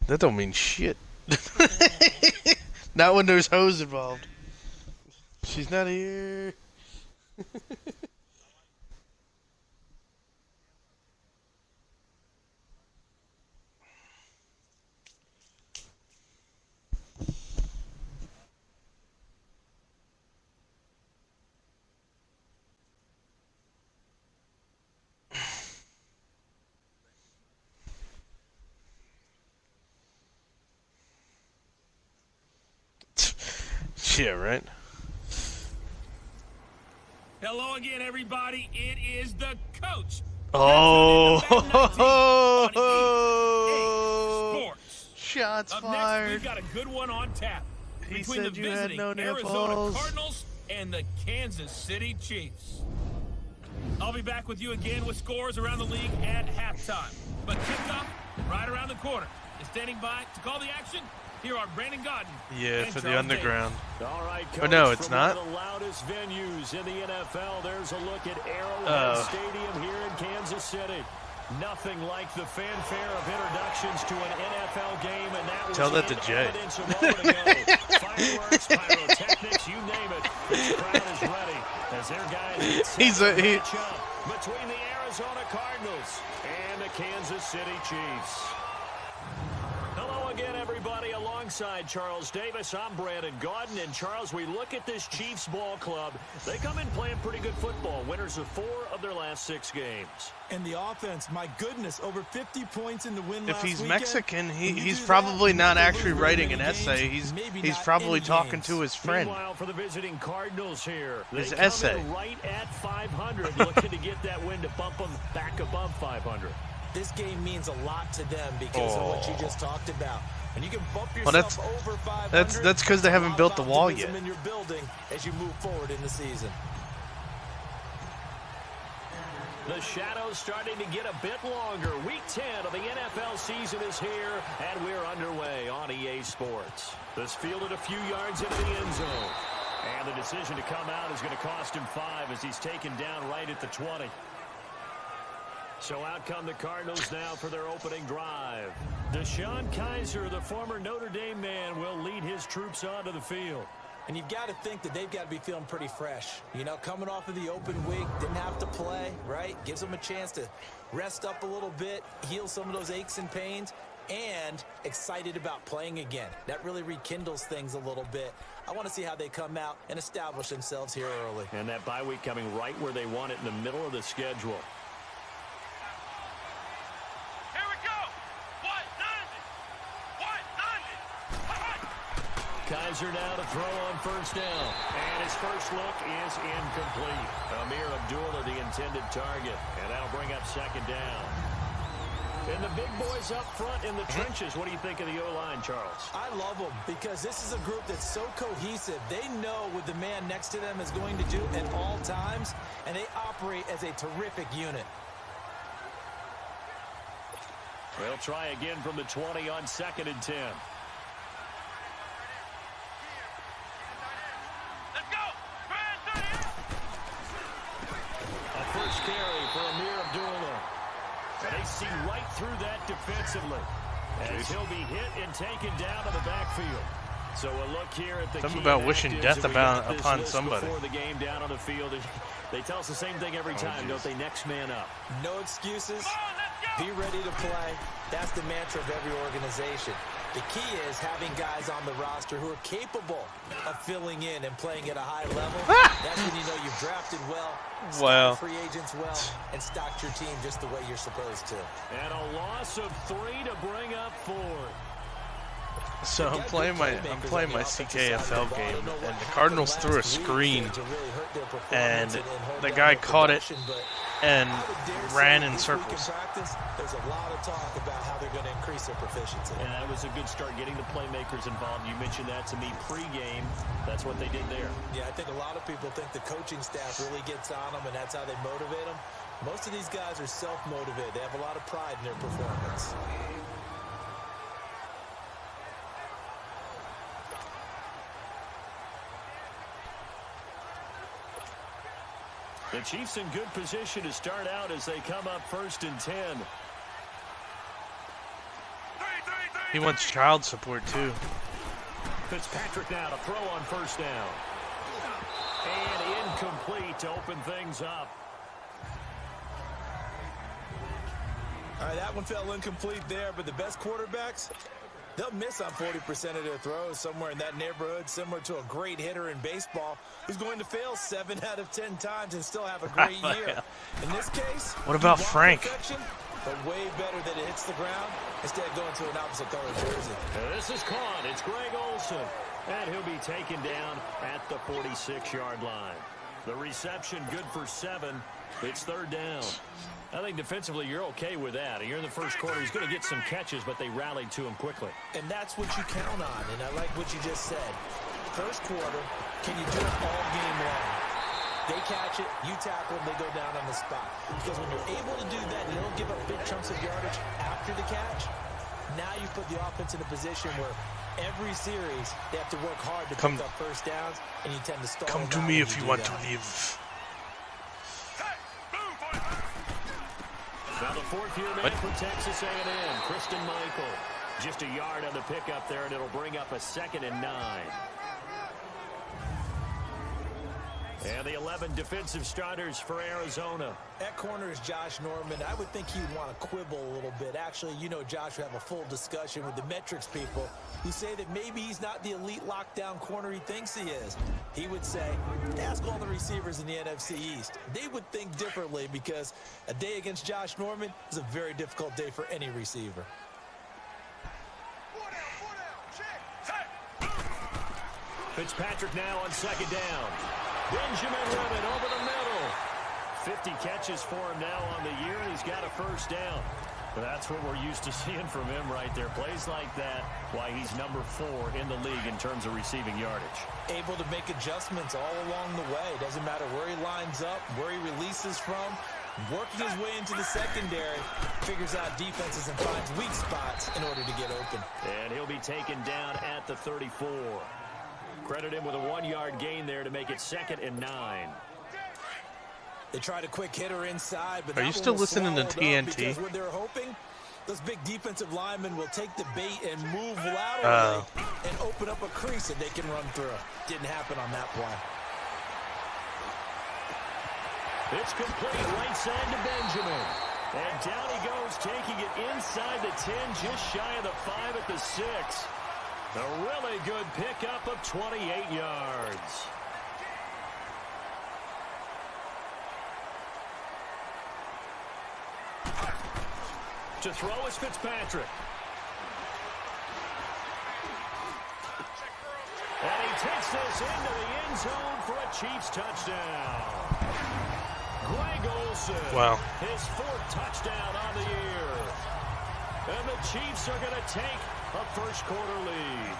That don't mean shit. Not when there's hoes involved. She's not here. Yeah, right? Hello again, everybody. It is the coach. Oh! Sports. Shots Up fired. next, we've got a good one on tap. He Between said the you had visiting no Arizona nipples. Cardinals and the Kansas City Chiefs. I'll be back with you again with scores around the league at halftime. But kickoff right around the corner. And standing by to call the action, here are Brandon Godden. Yeah, and for the Charles underground. All right, Oh, no, it's not? One of the loudest venues in the NFL. There's a look at Arrowhead Stadium here in Kansas City. Nothing like the fanfare of introductions to an NFL game, and that was Tell that to Jay. evidence a moment ago. Fireworks, pyrotechnics, you name it. This crowd is ready as their guys match up between the Arizona Cardinals and the Kansas City Chiefs. Hello again, everybody. Alongside Charles Davis, I'm Brandon Godden. And Charles, we look at this Chiefs ball club. They come in playing pretty good football. Winners of 4 of their last 6 games. And the offense, my goodness, over 50 points in the win If last he's weekend. Mexican, he's probably not actually writing an essay. He's probably talking to his friend. Meanwhile, for the visiting Cardinals here, His they essay. come in right at 500, looking to get that win to bump them back above 500. This game means a lot to them because of what you just talked about. And you can bump Well, yourself over 500. that's because they haven't built the wall yet. In your building as you move forward in the season. The shadow's starting to get a bit longer. Week 10 of the NFL season is here, and we're underway on EA Sports. This fielded a few yards into the end zone. And the decision to come out is going to cost him 5 as he's taken down right at the 20. So out come the Cardinals now for their opening drive. Deshaun Kaiser, the former Notre Dame man, will lead his troops onto the field. And you've got to think that they've got to be feeling pretty fresh. You know, coming off of the open week, didn't have to play, right? Gives them a chance to rest up a little bit, heal some of those aches and pains, and excited about playing again. That really rekindles things a little bit. I want to see how they come out and establish themselves here early. And that bye week coming right where they want it in the middle of the schedule. Kaiser now to throw on first down. And his first look is incomplete. Amir Abdullah, the intended target. And that'll bring up second down. And the big boys up front in the trenches. What do you think of the O-line, Charles? I love them because this is a group that's so cohesive. They know what the man next to them is going to do at all times, and they operate as a terrific unit. They'll try again from the 20 on 2nd and 10. First carry for Amir Abdullah. And they see right through that defensively. As he'll be hit and taken down to the backfield. So a look here at the Something about wishing death upon somebody. Before the game down on the field. They tell us the same thing every time, don't they? Next man up. No excuses. Be ready to play. That's the mantra of every organization. The key is having guys on the roster who are capable of filling in and playing at a high level. That's when you know you've drafted well, stocked free agents well, and stocked your team just the way you're supposed to. And a loss of 3 to bring up 4. So I'm playing my CKFL game, and the Cardinals threw a screen, and the guy caught it and ran in circles. There's a lot of talk about how they're going to increase their proficiency. And that was a good start, getting the playmakers involved. You mentioned that to me pre-game. That's what they did there. Yeah, I think a lot of people think the coaching staff really gets on them, and that's how they motivate them. Most of these guys are self-motivated. They have a lot of pride in their performance. The Chiefs in good position to start out as they come up 1st and 10. He wants child support, too. Fitzpatrick now to throw on first down. And incomplete to open things up. All right, that one fell incomplete there, but the best quarterbacks, they'll miss on 40% of their throws, somewhere in that neighborhood, similar to a great hitter in baseball who's going to fail 7 out of 10 times and still have a great year. In this case, what about Frank? But way better that it hits the ground instead of going to an opposite color jersey. This is caught. It's Greg Olsen. And he'll be taken down at the 46-yard line. The reception good for 7. It's third down. I think defensively you're okay with that. You're in the first quarter. He's going to get some catches, but they rallied to him quickly. And that's what you count on. And I like what you just said. First quarter, can you do it all game long? They catch it, you tackle them, they go down on the spot. Because when you're able to do that, you don't give up big chunks of yardage after the catch. Now you put the offense in a position where every series they have to work hard to pick up first downs, and you tend to stall. Come to me if you want to live. Now the fourth-year man for Texas A&M, Kristen Michael. Just a yard on the pickup there, and it'll bring up a 2nd and 9. And the 11 defensive starters for Arizona. At corner is Josh Norman. I would think he'd want to quibble a little bit. Actually, you know Josh would have a full discussion with the metrics people who say that maybe he's not the elite lockdown corner he thinks he is. He would say, ask all the receivers in the NFC East. They would think differently because a day against Josh Norman is a very difficult day for any receiver. Fitzpatrick now on 2nd down. Benjamin Ribbon over the middle. 50 catches for him now on the year, and he's got a first down. But that's what we're used to seeing from him right there. Plays like that, why he's number 4 in the league in terms of receiving yardage. Able to make adjustments all along the way. Doesn't matter where he lines up, where he releases from. Working his way into the secondary, figures out defenses and finds weak spots in order to get open. And he'll be taken down at the 34. Credit him with a 1-yard gain there to make it 2nd and 9. They tried a quick hitter inside, but are you still listening to TNT? Because what they're hoping, those big defensive linemen will take the bait and move laterally and open up a crease that they can run through. Didn't happen on that play. It's complete right side to Benjamin. And down he goes, taking it inside the 10, just shy of the 5 at the 6. A really good pickup of 28 yards. To throw is Fitzpatrick. And he takes this into the end zone for a Chiefs touchdown. Greg Olsen. Wow. His 4th touchdown on the year. And the Chiefs are going to take a first quarter lead.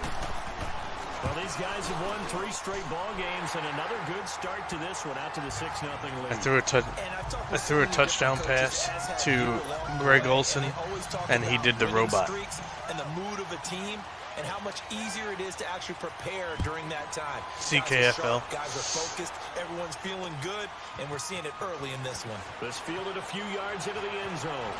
Well, these guys have won 3 straight ball games and another good start to this one out to the 6-0 lead. I threw a touchdown pass to Greg Olsen, and he did the robot. And the mood of a team and how much easier it is to actually prepare during that time. CKFL. Guys are focused, everyone's feeling good, and we're seeing it early in this one. This fielded a few yards into the end zone.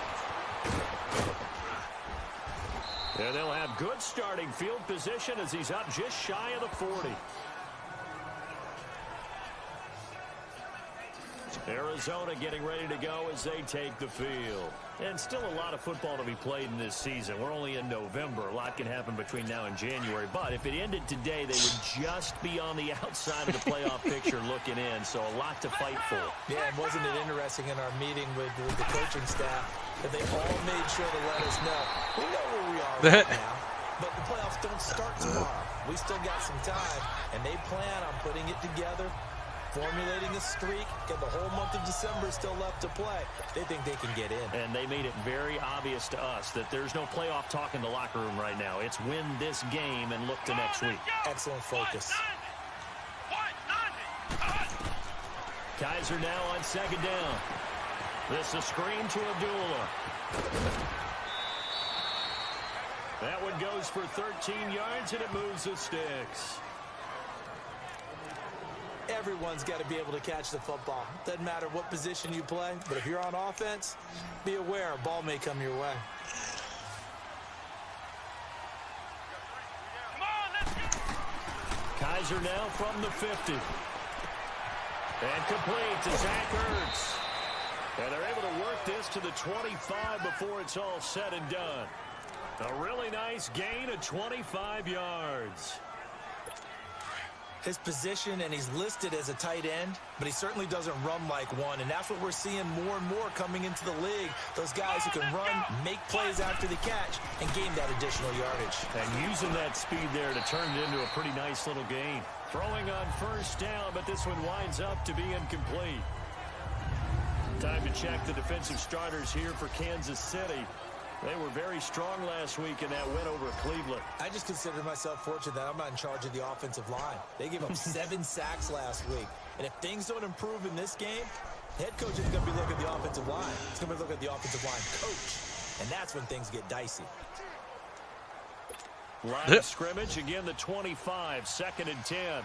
And they'll have good starting field position as he's up just shy of the 40. Arizona getting ready to go as they take the field. And still a lot of football to be played in this season. We're only in November. A lot can happen between now and January. But if it ended today, they would just be on the outside of the playoff picture looking in. So a lot to fight for. Yeah, and wasn't it interesting in our meeting with the coaching staff that they all made sure to let us know. We know where we are right now, but the playoffs don't start tomorrow. We still got some time, and they plan on putting it together, formulating a streak. Got the whole month of December still left to play. They think they can get in. And they made it very obvious to us that there's no playoff talk in the locker room right now. It's win this game and look to next week. Excellent focus. Kaiser now on 2nd down. This is screen to Abdullah. That one goes for 13 yards, and it moves the sticks. Everyone's got to be able to catch the football. Doesn't matter what position you play, but if you're on offense, be aware a ball may come your way. Kaiser now from the 50. And complete to Zach Ertz. And they're able to work this to the 25 before it's all said and done. A really nice gain of 25 yards. His position, and he's listed as a tight end, but he certainly doesn't run like one, and that's what we're seeing more and more coming into the league. Those guys who can run, make plays after the catch, and gain that additional yardage. And using that speed there to turn it into a pretty nice little gain. Throwing on first down, but this one winds up to be incomplete. Time to check the defensive starters here for Kansas City. They were very strong last week in that win over Cleveland. I just consider myself fortunate that I'm not in charge of the offensive line. They gave up 7 sacks last week. And if things don't improve in this game, the head coach is going to be looking at the offensive line. He's going to be looking at the offensive line coach. And that's when things get dicey. Line of scrimmage, again the 25, 2nd and 10.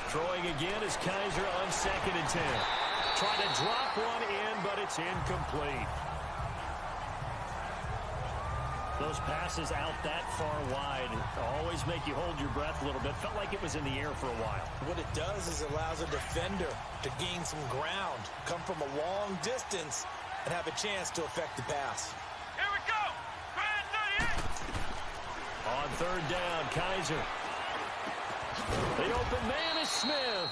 Throwing again is Kaiser on 2nd and 10. Trying to drop one in, but it's incomplete. Those passes out that far wide always make you hold your breath a little bit. Felt like it was in the air for a while. What it does is it allows a defender to gain some ground, come from a long distance, and have a chance to affect the pass. Here we go! On 3rd down, Kaiser. The open man is Smith.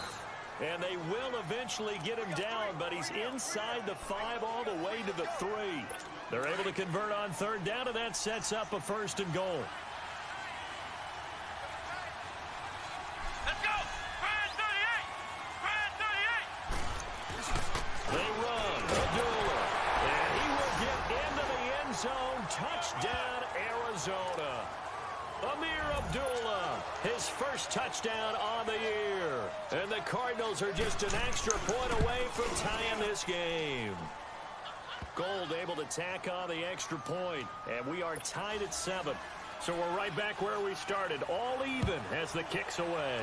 And they will eventually get him down, but he's inside the 5 all the way to the 3. They're able to convert on 3rd down, and that sets up a 1st and goal. Let's go! Brad 38! Brad 38! They run. Abdullah. And he will get into the end zone. Touchdown, Arizona. Amir Abdullah, his first touchdown on the year. And the Cardinals are just an extra point away from tying this game. Gold able to tack on the extra point. And we are tied at 7. So we're right back where we started. All even as the kick's away.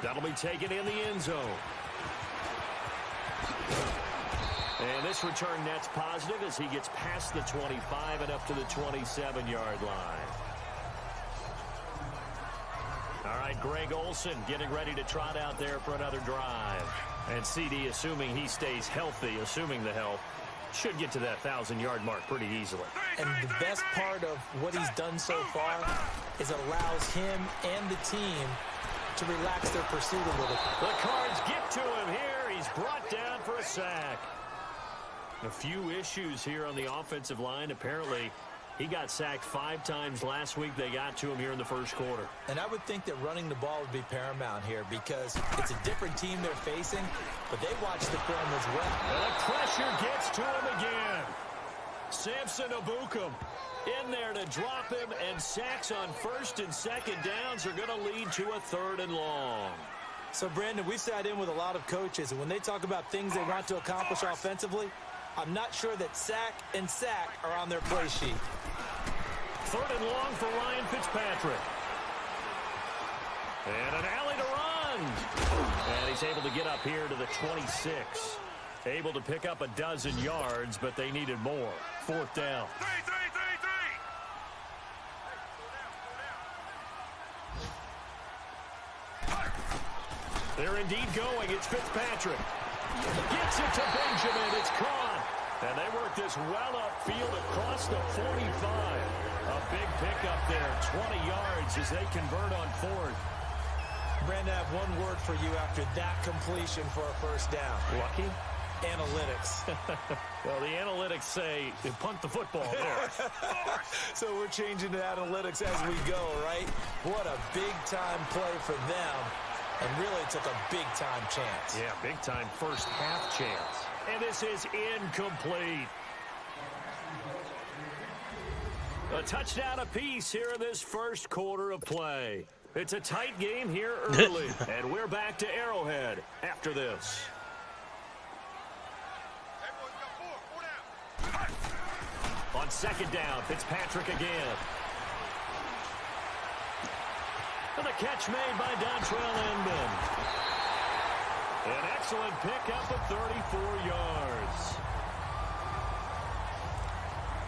That'll be taken in the end zone. And this return net's positive as he gets past the 25 and up to the 27-yard line. All right, Greg Olsen getting ready to trot out there for another drive. And CD, assuming he stays healthy, assuming the health, should get to that 1,000-yard mark pretty easily. And the best part of what he's done so far is it allows him and the team to relax their pursuit a little. The Cards get to him here. He's brought down for a sack. A few issues here on the offensive line. Apparently, he got sacked 5 times last week. They got to him here in the first quarter. And I would think that running the ball would be paramount here because it's a different team they're facing, but they watch the film as well. And the pressure gets to him again. Samson Abukum in there to drop him, and sacks on 1st and 2nd downs are going to lead to a 3rd and long. So, Brandon, we've sat in with a lot of coaches, and when they talk about things they want to accomplish offensively, I'm not sure that sack and sack are on their play sheet. 3rd and long for Ryan Fitzpatrick. And an alley to run. And he's able to get up here to the 26. Able to pick up a dozen yards, but they needed more. 4th down. They're indeed going. It's Fitzpatrick. Gets it to Benjamin. It's caught. And they work this well upfield across the 45. A big pickup there. 20 yards as they convert on 4th. Brandon, I have one word for you after that completion for a 1st down. Lucky? Analytics. Well, the analytics say punt the football there. So we're changing to analytics as we go, right? What a big-time play for them. And really took a big-time chance. Yeah, big-time first half chance. And this is incomplete. A touchdown apiece here in this first quarter of play. It's a tight game here early. And we're back to Arrowhead after this. On 2nd down, Fitzpatrick again. And the catch made by Dontrell Inman. An excellent pickup of 34 yards.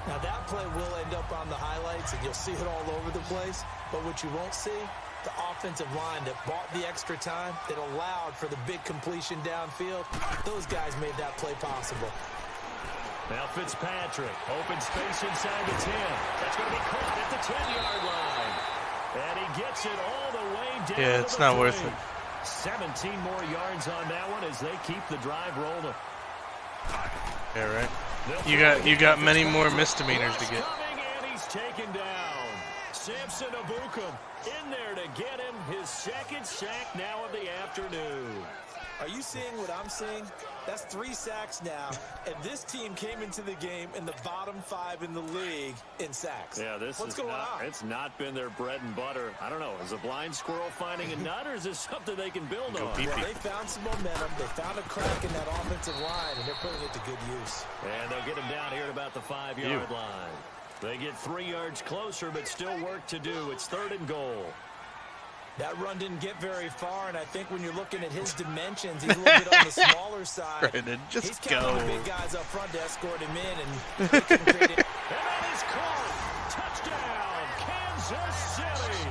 Now that play will end up on the highlights, and you'll see it all over the place. But what you won't see, the offensive line that bought the extra time, that allowed for the big completion downfield. Those guys made that play possible. Now Fitzpatrick, open space inside the 10. That's going to be caught at the 10-yard line. And he gets it all the way down. Yeah, it's not worth it. 17 more yards on that one as they keep the drive rolling. Yeah, right. You got many more misdemeanors to get. And he's taken down. Samson Abukum in there to get him his second sack now of the afternoon. Are you seeing what I'm seeing? That's 3 sacks now, and this team came into the game in the bottom 5 in the league in sacks. Yeah, what's going on? It's not been their bread and butter. I don't know. Is a blind squirrel finding a nut, or is this something they can build on? Well, they found some momentum. They found a crack in that offensive line, and they're putting it to good use. And they'll get him down here at about the 5-yard line. They get 3 yards closer, but still work to do. It's 3rd and goal. That run didn't get very far, and I think when you're looking at his dimensions, he's a little bit on the smaller side. Brandon, just he's go. counting the big guys up front to escort him in, and they can create it. And that is caught. Touchdown, Kansas City.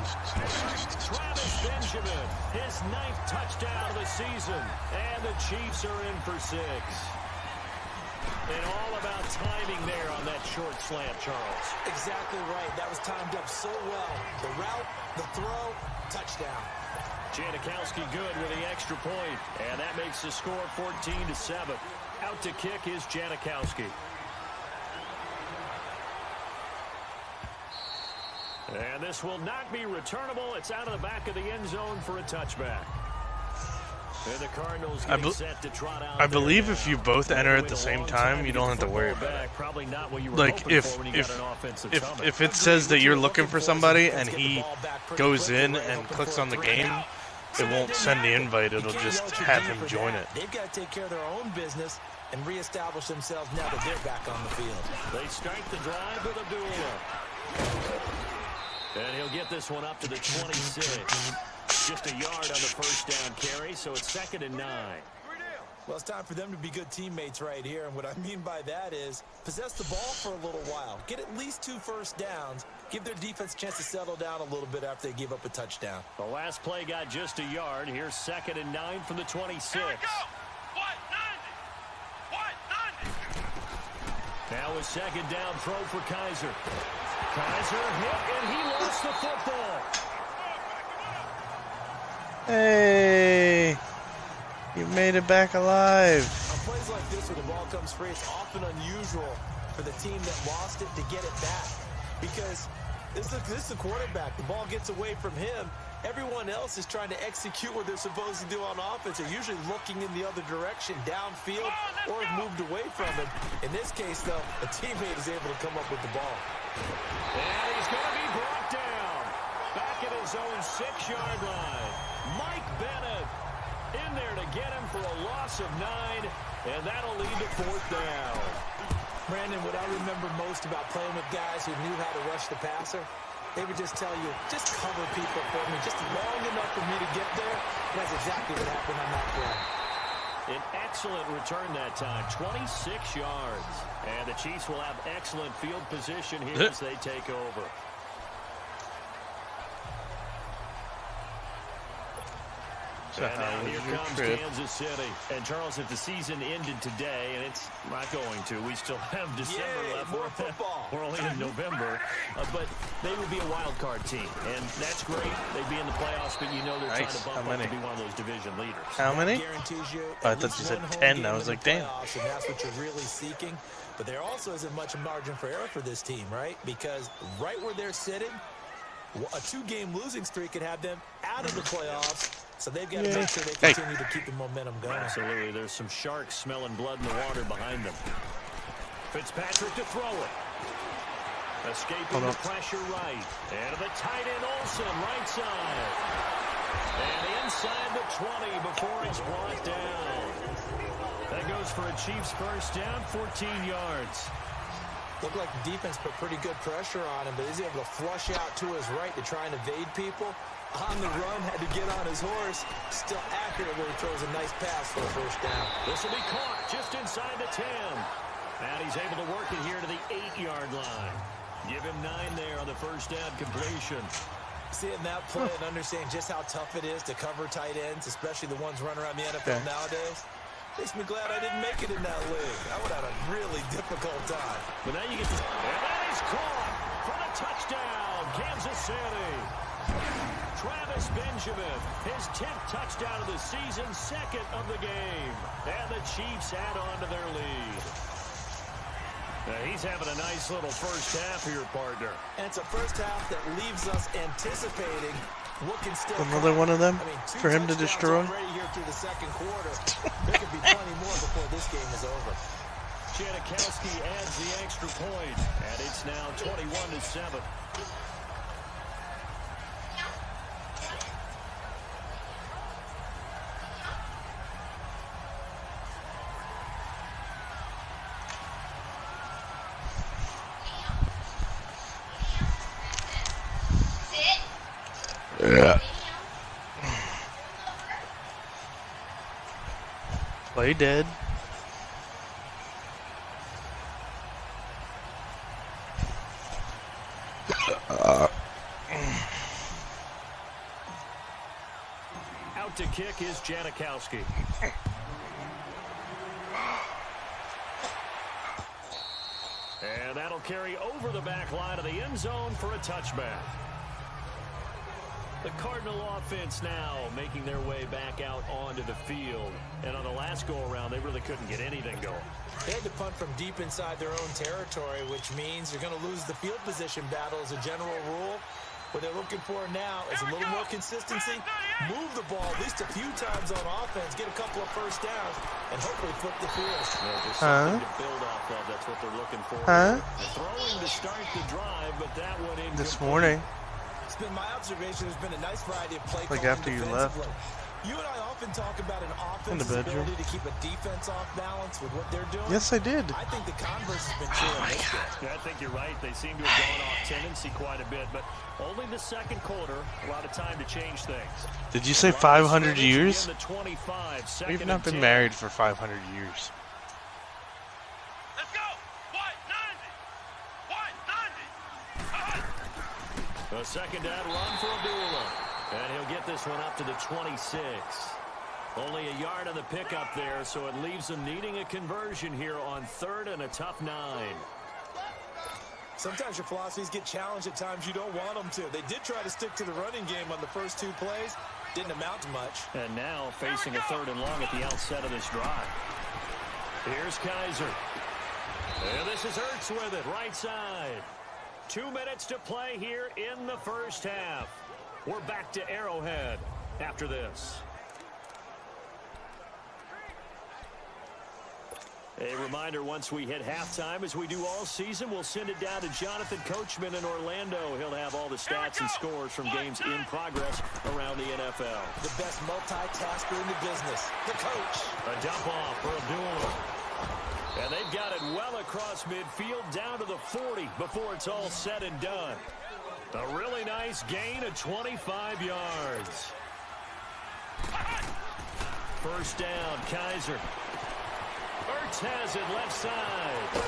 Travis Benjamin, his 9th touchdown of the season, and the Chiefs are in for 6. And all about timing there on that short slant, Charles. Exactly right. That was timed up so well. The route, the throw, touchdown. Janikowski good with the extra point, and that makes the score 14-7. Out to kick is Janikowski. And this will not be returnable. It's out of the back of the end zone for a touchback. And the Cardinals getting set to trot out. I believe if you both enter at the same time, you don't have to worry about it. Probably not what you were like if it says that you're looking for somebody and he goes in and clicks on the game, it won't send the invite. It'll just have him join it. They've got to take care of their own business and reestablish themselves now that they're back on the field. They start the drive with Abdullah. And he'll get this one up to the 26. Just a yard on the first down carry, so it's 2nd and 9. Well, it's time for them to be good teammates right here, and what I mean by that is possess the ball for a little while, get at least 2 first downs, give their defense a chance to settle down a little bit after they give up a touchdown. The last play got just a yard. Here's 2nd and 9 from the 26. Here we go. What? 90. Now a 2nd down throw for Kaiser. Kaiser hit, and he lost the football. Hey, you made it back alive. On plays like this where the ball comes free, it's often unusual for the team that lost it to get it back. Because this is the quarterback. The ball gets away from him. Everyone else is trying to execute what they're supposed to do on offense. They're usually looking in the other direction, downfield, or have moved away from him. In this case, though, a teammate is able to come up with the ball. And he's going to be brought down. Back at his own 6-yard line. Mike Bennett in there to get him for a loss of 9, and that'll lead to 4th down. Brandon, what I remember most about playing with guys who knew how to rush the passer, they would just tell you, just cover people for me, just long enough for me to get there. And that's exactly what happened on that play. An excellent return that time, 26 yards. And the Chiefs will have excellent field position here as they take over. And now here comes Kansas City. And Charles, if the season ended today, and it's not going to, we still have December left. More football. We're only in November, but they would be a wild card team, and that's great. They'd be in the playoffs, but you know they're trying to bump up to be one of those division leaders. How many? Guarantees you I thought you said 10. I was like, damn. And that's what you're really seeking. But there also isn't much margin for error for this team, right? Because right where they're sitting, a 2-game losing streak could have them out of the playoffs. So they've got to make sure they continue to keep the momentum going. Absolutely. There's some sharks smelling blood in the water behind them. Fitzpatrick to throw it. Escaping the pressure right. And the tight end Olsen, right side. And inside the 20 before he's brought down. That goes for a Chiefs first down, 14 yards. Looked like the defense put pretty good pressure on him, but he's able to flush out to his right to try and evade people. On the run, had to get on his horse. Still accurate when he throws a nice pass for a first down. This will be caught just inside the 10. And he's able to work it here to the 8-yard line. Give him 9 there on the first down completion. Seeing that play and understanding just how tough it is to cover tight ends, especially the ones running around the NFL nowadays, makes me glad I didn't make it in that league. I would have a really difficult time. But now you get to... And that is caught for the touchdown, Kansas City. Travis Benjamin, his 10th touchdown of the season, 2nd of the game. And the Chiefs add on to their lead. He's having a nice little first half here, partner. And it's a first half that leaves us anticipating what can still another one of them for him to destroy. Already here through the second quarter. There could be plenty more before this game is over. Janikowski adds the extra point, and it's now 21-7. Yeah. Play dead. Out to kick is Janikowski. And that'll carry over the back line of the end zone for a touchback. The Cardinal offense now making their way back out onto the field. And on the last go-around, they really couldn't get anything going. They had to punt from deep inside their own territory, which means you're going to lose the field position battle as a general rule. What they're looking for now is a little more consistency. Move the ball at least a few times on offense, get a couple of first downs, and hopefully flip the field. Yeah, just something to build off of. That's what they're looking for. Throwing to start the drive, but that one in this morning. It's been my observation. There's been a nice variety of play like calling after you left. You and I often talk about an In the offense's bedroom. ability to keep a defense off balance with what they're doing. Yes, I did. I think the converse has been true in this game. Yeah, I think you're right. They seem to have gone off tendency quite a bit, but only the second quarter, a lot of time to change things. Did you say 500 years? The 25, We've not been married for 500 years. Let's go! White 90! White 90! A second down run for Abdullah. And he'll get this one up to the 26. Only a yard on the pickup there, so it leaves them needing a conversion here on 3rd and a tough 9. Sometimes your philosophies get challenged at times you don't want them to. They did try to stick to the running game on the first 2 plays. Didn't amount to much. And now facing a 3rd and long at the outset of this drive. Here's Kaiser. And this is Ertz with it, right side. 2 minutes to play here in the first half. We're back to Arrowhead after this. A reminder, once we hit halftime, as we do all season, we'll send it down to Jonathan Coachman in Orlando. He'll have all the stats and scores from games in progress around the NFL. The best multitasker in the business, the coach. A dump off for Abdullah. And they've got it well across midfield down to the 40 before it's all said and done. A really nice gain of 25 yards. First down, Kaiser. Ertz has it left side.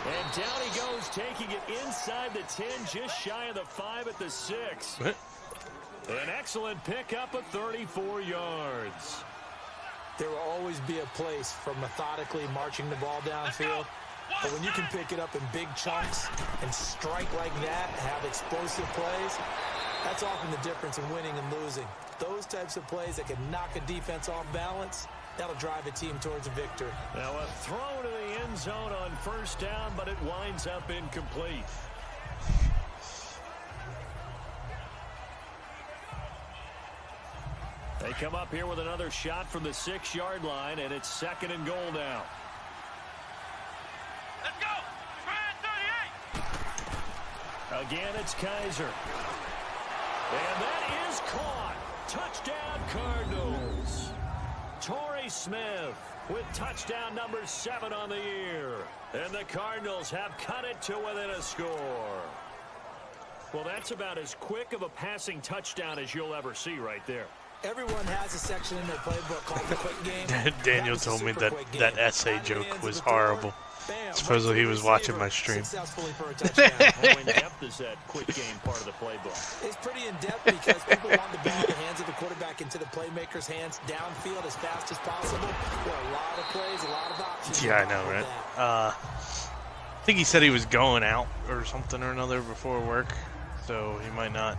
And down he goes, taking it inside the 10, just shy of the 5 at the 6. An excellent pickup of 34 yards. There will always be a place for methodically marching the ball downfield. But when you can pick it up in big chunks and strike like that, have explosive plays, that's often the difference in winning and losing. Those types of plays that can knock a defense off balance, that'll drive a team towards a victory. Now a throw to the end zone on first down, but it winds up incomplete. They come up here with another shot from the 6-yard line, and it's 2nd and goal now. Let's go! Try 38! Again, it's Kaiser. And that is caught. Touchdown, Cardinals. Torrey Smith with touchdown number 7 on the year. And the Cardinals have cut it to within a score. Well, that's about as quick of a passing touchdown as you'll ever see right there. Everyone has a section in their playbook called the quick game. Daniel told me that essay joke was horrible. Bam. Supposedly he was watching my stream. Successfully for a touchdown. How in-depth is that quick game part of the playbook? It's pretty in-depth because people want the ball in the hands of the quarterback into the playmaker's hands downfield as fast as possible. There are a lot of plays, a lot of options. Yeah, I know, right? I think he said he was going out or something or another before work, so he might not.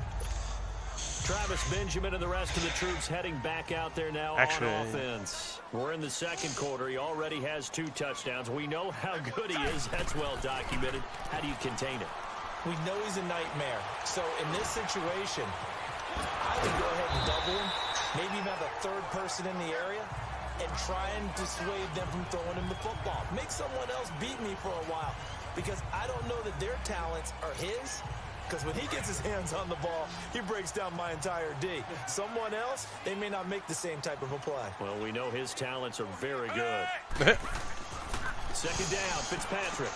Travis Benjamin and the rest of the troops heading back out there now on offense. We're in the second quarter. He already has 2 touchdowns. We know how good he is. That's well documented. How do you contain it? We know he's a nightmare. So in this situation, I would go ahead and double him, maybe even have a third person in the area, and try and dissuade them from throwing him the football. Make someone else beat me for a while, because I don't know that their talents are his. Because when he gets his hands on the ball, he breaks down my entire D. Someone else, they may not make the same type of a play. Well, we know his talents are very good. Second down, Fitzpatrick.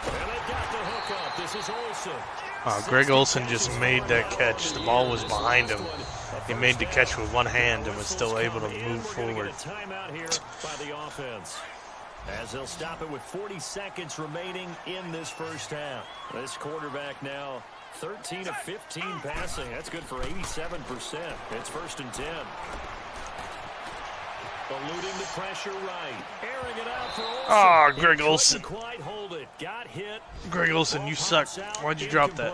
And they've got the hook up. This is Olsen. Greg Olsen just made that catch. The ball was behind him. He made the catch with one hand and was still able to move forward. Timeout here by the offense, as they'll stop it with 40 seconds remaining in this first half. This quarterback now 13 of 15 passing. That's good for 87%. It's 1st and 10. Eluding the pressure right. Airing it out for Olsen. Oh, Greg Olsen. Quite hold it. Got hit. Greg Olsen, you suck. Why'd you drop that?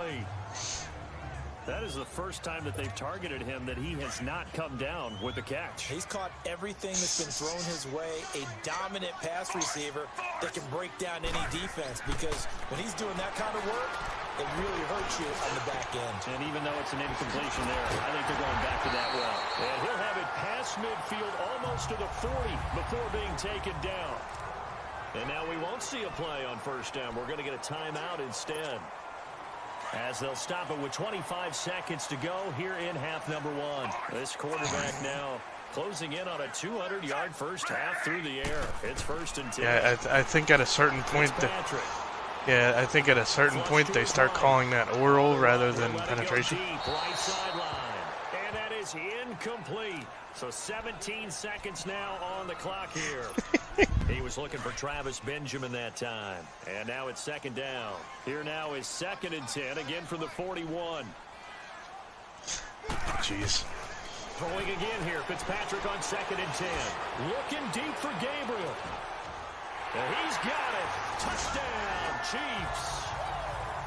That is the first time that they've targeted him that he has not come down with a catch. He's caught everything that's been thrown his way. A dominant pass receiver that can break down any defense, because when he's doing that kind of work, it really hurts you on the back end. And even though it's an incompletion there, I think they're going back to that well. And he'll have it past midfield almost to the 40 before being taken down. And now we won't see a play on first down. We're going to get a timeout instead, as they'll stop it with 25 seconds to go here in half number 1. This quarterback now closing in on a 200-yard first half through the air. It's 1st and 10. Yeah, I think at a certain point, they start calling that oral rather than penetration. Deep, right sideline. And that is incomplete. So 17 seconds now on the clock here. He was looking for Travis Benjamin that time. And now it's 2nd down. Here now is 2nd and 10, again from the 41. Jeez. Throwing again here, Fitzpatrick on 2nd and 10. Looking deep for Gabriel. And he's got it. Touchdown, Chiefs.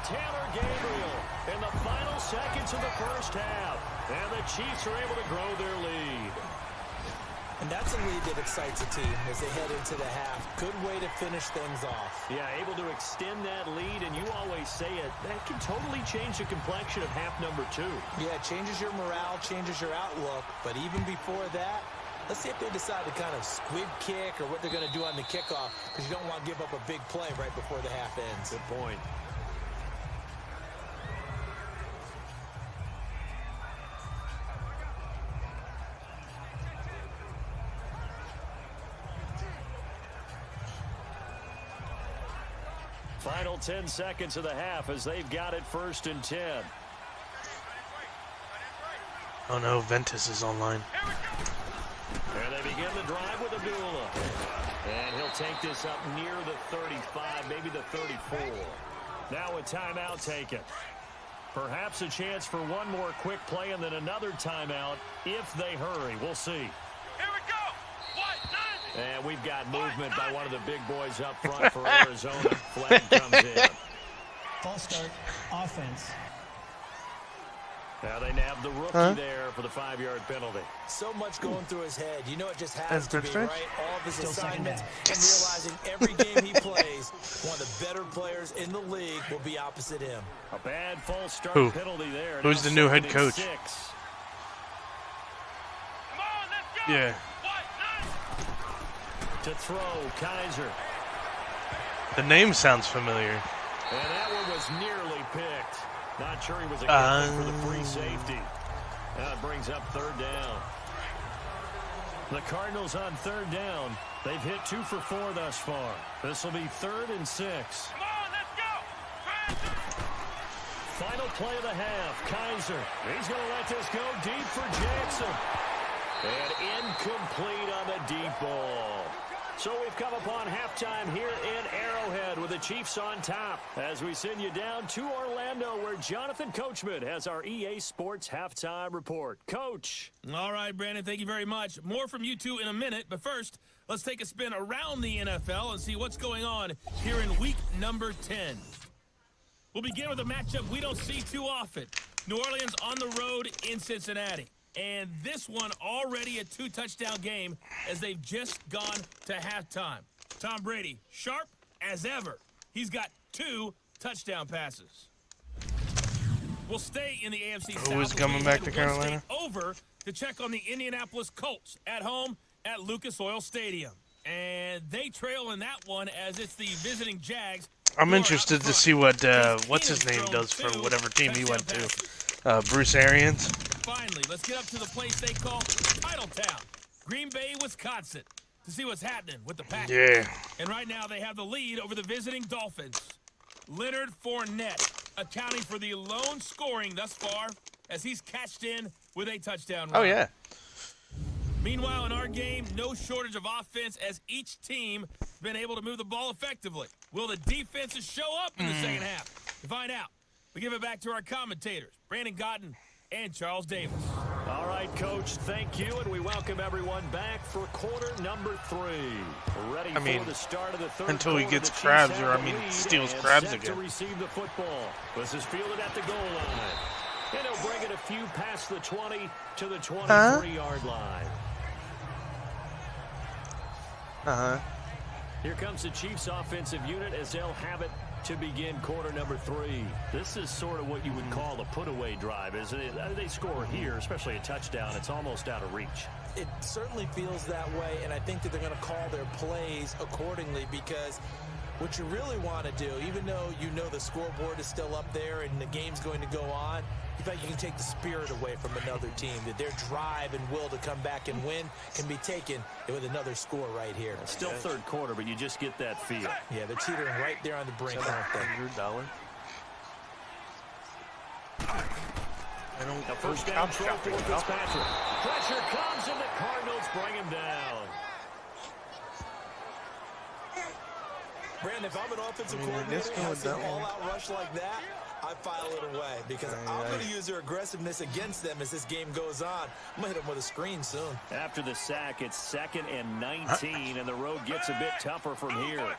Taylor Gabriel in the final seconds of the first half. And the Chiefs are able to grow their lead. And that's a lead that excites a team as they head into the half. Good way to finish things off. Yeah, able to extend that lead, and you always say it, that can totally change the complexion of half number 2. Yeah, it changes your morale, changes your outlook. But even before that, let's see if they decide to kind of squib kick or what they're going to do on the kickoff, because you don't want to give up a big play right before the half ends. Good point. Final 10 seconds of the half as they've got it 1st and 10. Oh no, Ventus is online. And they begin the drive with Abdullah. And he'll take this up near the 35, maybe the 34. Now a timeout taken. Perhaps a chance for one more quick play and then another timeout if they hurry. We'll see. Here we go. And we've got movement by one of the big boys up front for Arizona. Flag comes in. False start, offense. Now they nab the rookie there for the 5-yard penalty. So much going through his head. You know it just has to be, right? All of his Still assignments and realizing every game he plays, one of the better players in the league will be opposite him. A bad false start penalty there. Who's the new head coach? 6. Come on, let's go. Yeah. To throw, Kaiser. The name sounds familiar. And that one was nearly picked. Not sure he was a good fit for the free safety. That brings up 3rd down. The Cardinals on 3rd down. They've hit 2 for 4 thus far. This will be 3rd and 6. Come on, let's go. Final play of the half. Kaiser. He's going to let this go deep for Jackson. And incomplete on the deep ball. So we've come upon halftime here in Arrowhead with the Chiefs on top as we send you down to Orlando where Jonathan Coachman has our EA Sports halftime report. Coach. All right, Brandon, thank you very much. More from you two in a minute, but first, let's take a spin around the NFL and see what's going on here in week number 10. We'll begin with a matchup we don't see too often. New Orleans on the road in Cincinnati. And this one already a 2-touchdown game as they've just gone to halftime. Tom Brady, sharp as ever. He's got 2 touchdown passes. We'll stay in the AFC South. Who is coming back to Carolina? Over to check on the Indianapolis Colts at home at Lucas Oil Stadium. And they trail in that one as it's the visiting Jags. I'm interested to see what what's his name does for whatever team he went to. Bruce Arians. Finally, let's get up to the place they call Titletown, Green Bay, Wisconsin, to see what's happening with the Packers. Yeah. And right now they have the lead over the visiting Dolphins. Leonard Fournette accounting for the lone scoring thus far as he's cashed in with a touchdown run. Oh, yeah. Meanwhile, in our game, no shortage of offense as each team has been able to move the ball effectively. Will the defenses show up in the second half? To find out, we give it back to our commentators, Brandon Godden and Charles Davis. All right, Coach, thank you, and we welcome everyone back for quarter number 3. Ready for the start of the third until he quarter, gets the crabs, Chiefs or have I the mean lead steals and crabs set again. to receive the football. This is fielded at the goal line. And he'll bring it a few past the 20 to the 23-yard line. Here comes the Chiefs offensive unit as they'll have it to begin quarter number 3. This is sort of what you would call a put-away drive, isn't it? They score here, especially a touchdown. It's almost out of reach. It certainly feels that way, and I think that they're going to call their plays accordingly because what you really want to do, even though you know the scoreboard is still up there and the game's going to go on, you think you can take the spirit away from another team, that their drive and will to come back and win can be taken with another score right here. It's still third quarter, but you just get that feel. Yeah, they're teetering right there on the brink, aren't they? $100. I don't. The first down throw for Fitzpatrick. Pressure comes, and the Cardinals bring him down. Brandon, if I'm an offensive coordinator and I see an all-out rush like that, I file it away because I'm going to use their aggressiveness against them as this game goes on. I'm going to hit them with a screen soon. After the sack, it's 2nd and 19, and the road gets a bit tougher from here.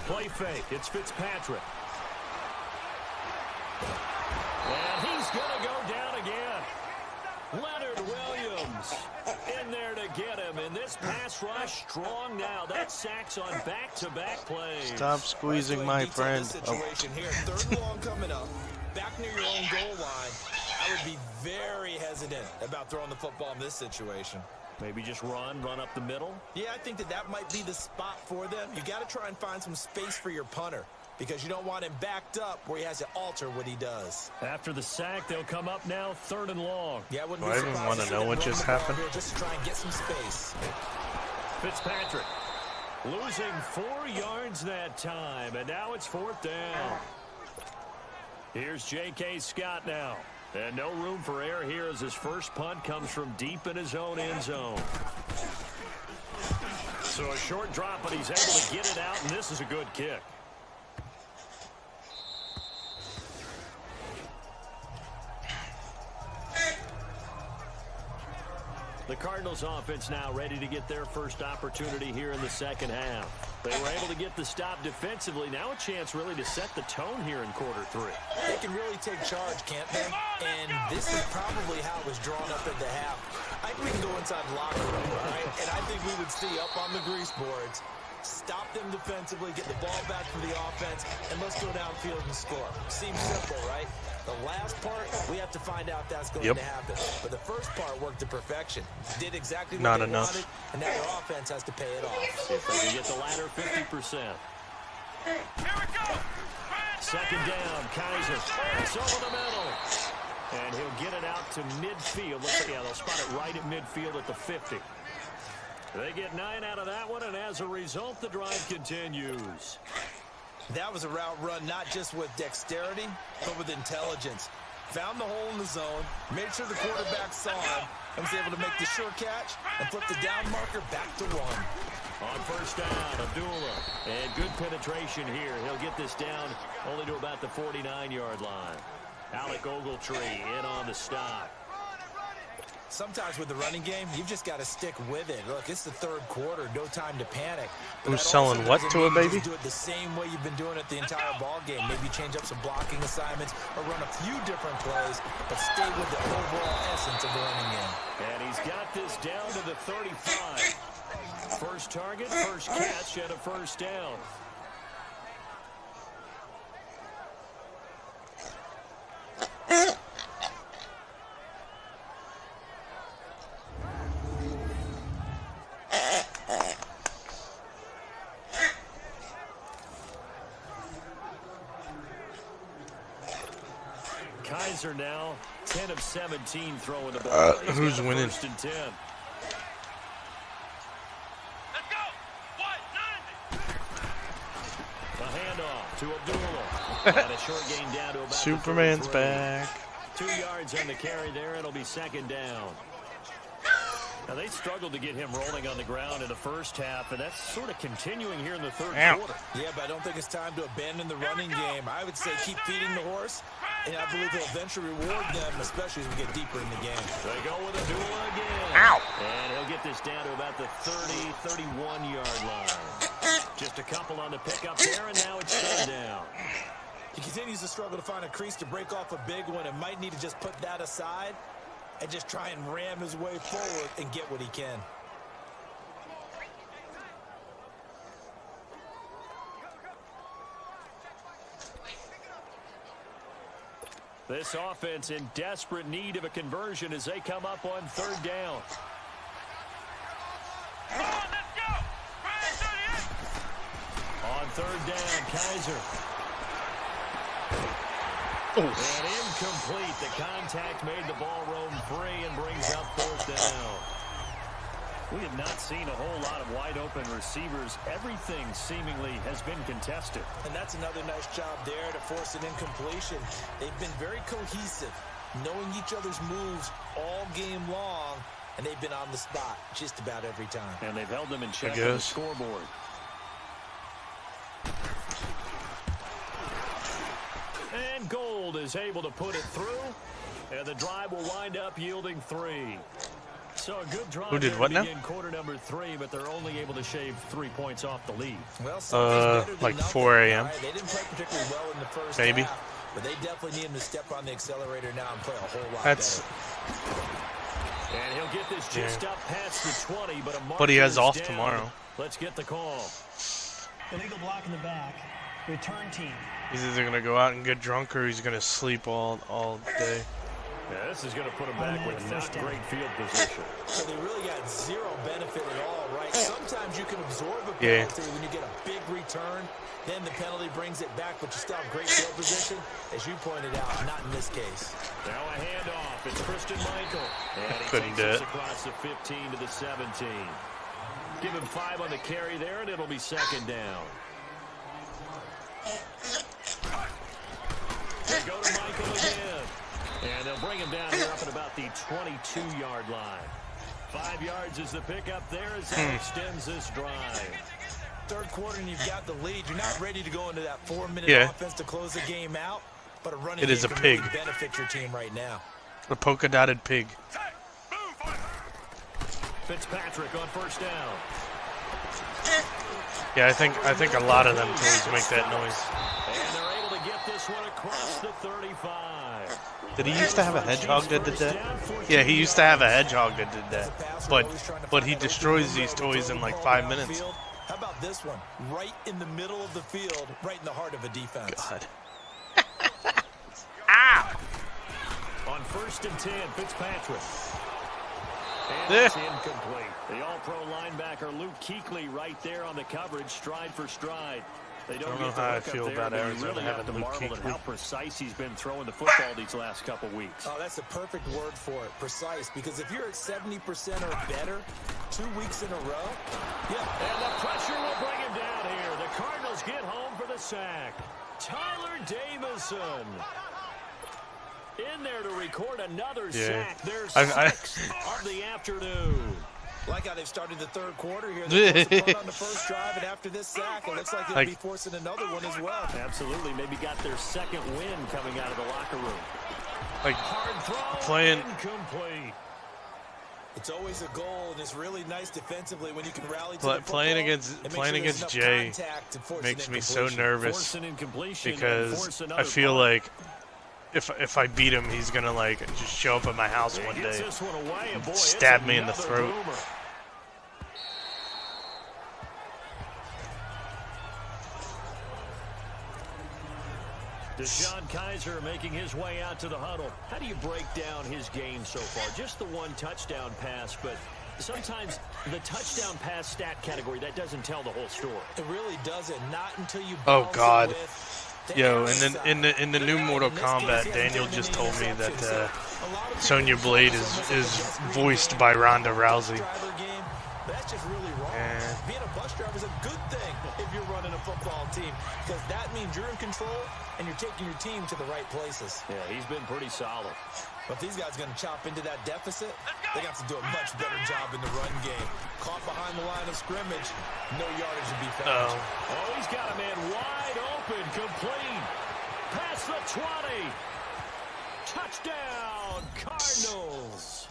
Play fake. It's Fitzpatrick. And he's going to go down again. Leonard Williams in there to get him. And this pass rush strong now. That sack's on back-to-back plays. Stop squeezing my friend. Situation here. 3rd and long coming up. Back near your own goal line. I would be very hesitant about throwing the football in this situation. Maybe just run up the middle. Yeah, I think that might be the spot for them. You got to try and find some space for your punter, because you don't want him backed up where he has to alter what he does. After the sack, they'll come up now 3rd and long. Yeah, I wouldn't I even want to know what just happened. Just to try and get some space. Fitzpatrick losing 4 yards that time, and now it's 4th down. Here's J.K. Scott now. And no room for error here as his first punt comes from deep in his own end zone. So a short drop, but he's able to get it out, and this is a good kick. The Cardinals offense now ready to get their first opportunity here in the second half. They were able to get the stop defensively. Now a chance really to set the tone here in quarter 3. They can really take charge, can't they? And this is probably how it was drawn up at the half. I think we can go inside the locker room, right? And I think we would see up on the grease boards, stop them defensively, get the ball back for the offense, and let's go downfield and score. Seems simple, right? The last part, we have to find out if that's going to happen. But the first part worked to perfection. Did exactly what they wanted, and now their offense has to pay it off. See if they can get the latter 50%. Here we go. 2nd down, Kaiser. It's over the middle. And he'll get it out to midfield. They'll spot it right at midfield at the 50. They get 9 out of that one, and as a result, the drive continues. That was a route run not just with dexterity, but with intelligence. found the hole in the zone, made sure the quarterback saw him, and was able to make the sure catch and flip the down marker back to 1. On first down, Abdullah. And good penetration here. He'll get this down only to about the 49-yard line. Alec Ogletree in on the stop. Sometimes with the running game, you've just got to stick with it. Look, it's the third quarter, no time to panic. Who's selling what to a baby? Do it the same way you've been doing it the entire ball game. Maybe change up some blocking assignments or run a few different plays, but stay with the overall essence of the running game. And he's got this down to the 35. First target, first catch, and a first down. Kaiser now 10 of 17 throwing the ball. Who's winning? First and 10. A handoff to Abdullah. And a short gain down to about Superman's the 33. back. 2 yards on the carry there. It'll be second down. Now, they struggled to get him rolling on the ground in the first half, and that's sort of continuing here in the third quarter. Yeah, but I don't think it's time to abandon the running game. I would say keep feeding the horse, and I believe he'll eventually reward them, especially as we get deeper in the game. They go with Abdullah again. Ow! And he'll get this down to about the 30, 31-yard line. Just a couple on the pickup there, and now it's third down. He continues to struggle to find a crease to break off a big one and might need to just put that aside and just try and ram his way forward and get what he can. This offense in desperate need of a conversion as they come up on third down. On third down, Kaiser. And incomplete. The contact made the ball roam free and brings up fourth down. We have not seen a whole lot of wide-open receivers. Everything seemingly has been contested. And that's another nice job there to force an incompletion. They've been very cohesive, knowing each other's moves all game long, and they've been on the spot just about every time. And they've held them in check on the scoreboard. And Gold is able to put it through, and the drive will wind up yielding 3. So a good drive. Who did what now? Quarter number 3, but they're only able to shave 3 points off the lead. Well, like 4 a.m. They didn't play particularly well in the first Maybe. half, but they definitely need him to step on the accelerator now and play a whole lot That's. better. And he'll get this just up past the 20, But he has off down. tomorrow. Let's get the call. Illegal block in the back. Return team. He's either gonna go out and get drunk or he's gonna sleep all day. Yeah, this is going to put him back with not great field position. So they really got zero benefit at all, right? Sometimes you can absorb a penalty when you get a big return. Then the penalty brings it back, but you still have great field position. As you pointed out, not in this case. Now a handoff. It's Christian Michael. And he Couldn't takes do it. us across the 15 to the 17. Give him 5 on the carry there, and it'll be second down. They go to Michael again. And they'll bring him down here up at about the 22-yard line. 5 yards is the pickup there as that extends this drive. Third quarter and you've got the lead. You're not ready to go into that 4-minute offense to close the game out, but a running game can really benefit your team right now. The polka-dotted pig. Fitzpatrick on first down. Yeah, I think a lot of them toys make that noise. And they're able to get this one across the 35. Did he used to have a hedgehog that did that? Yeah, he used to have a hedgehog that did that. But he destroys these toys in like 5 minutes. How about this one? Right in the middle of the field, right in the heart of a defense. God. On first and 10, Fitzpatrick. And it's incomplete. The all-pro linebacker Luke Kuechly right there on the coverage, stride for stride. They don't know get the how I hook feel up there, about but you Arizona really having have to Luke marvel at Kuechly. how precise he's been throwing the football these last couple weeks. Oh, that's the perfect word for it, precise. Because if you're at 70% or better 2 weeks in a row, And the pressure will bring him down here. The Cardinals get home for the sack. Tyler Davison. In there to record another Yeah. sack. There's I 6 of the afternoon. Like how they've started the third quarter here. They forced a punt on the first drive, and after this sack, it looks like they'll be forcing another one as well. Absolutely. Maybe got their second win coming out of the locker room. Like Hard throw, playing. incomplete. It's always a goal, and it's really nice defensively when you can rally to the football Playing and against make sure there's enough Jay contact to force makes an me so incompletion. nervous Force an incompletion and because force I another feel punt. like if I beat him, he's gonna like just show up at my house He one gets day, this one away, and boy, it's stab me in the another throat. boomer. DeShone Kaiser making his way out to the huddle. How do you break down his game so far? Just the one touchdown pass, but sometimes the touchdown pass stat category, that doesn't tell the whole story. It really doesn't. Not until you Oh, balance it God. with the Yo, arrow and then side. in the new Mortal In this case, Kombat, he hasn't Daniel taken just any told me that interceptions, so a lot of people Sonya Blade is voiced by Ronda Rousey. driver game, but that's just really wrong. Yeah. Being a bus driver is a good thing if you're running a football team, because that means you're in control and you're taking your team to the right places. Yeah, he's been pretty solid. But if these guys are going to chop into that deficit, they got to do a much better job in the run game. Caught behind the line of scrimmage, no yardage to be found. Oh, he's got a man wide open, complete. Past the 20. Touchdown, Cardinals.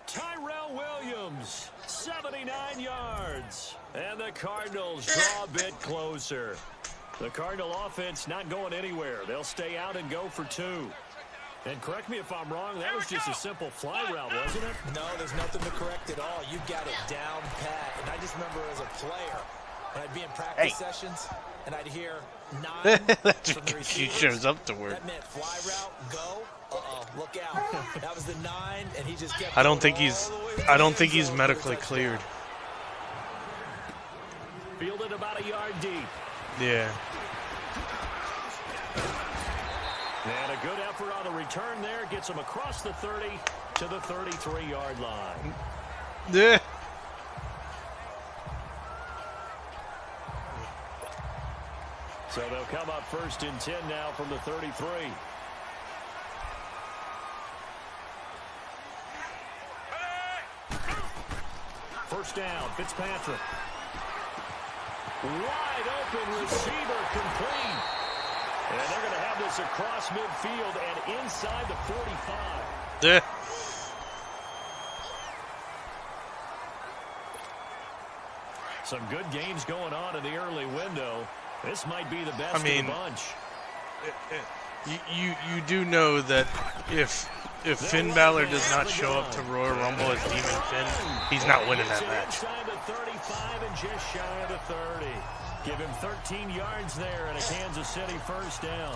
Tyrell Williams, 79 yards. And the Cardinals draw a bit closer. The Cardinal offense not going anywhere. They'll stay out and go for 2. And correct me if I'm wrong, that was just a simple fly route, wasn't it? No, there's nothing to correct at all. You got it down pat. And I just remember as a player, when I'd be in practice sessions, and I'd hear 9 from the He receivers. shows up to work. That meant fly route, go. Uh-oh, look out. That was the 9, and he just kept I don't going think he's all the way to I the don't end think he's zone for the medically touchdown. cleared. Fielded about a yard deep. Yeah. And a good effort on the return there. Gets him across the 30 to the 33-yard line. Yeah. So they'll come up 1st and 10 now from the 33. First down, Fitzpatrick. Wide open receiver, complete. And they're going to have this across midfield and inside the 45. Yeah. Some good games going on in the early window. This might be the best I mean, of the bunch. You do know that if Finn Balor does not show up to Royal Rumble as Demon Finn, he's not winning that match. Inside the 35 and just shy of the 30. Give him 13 yards there and a Kansas City first down.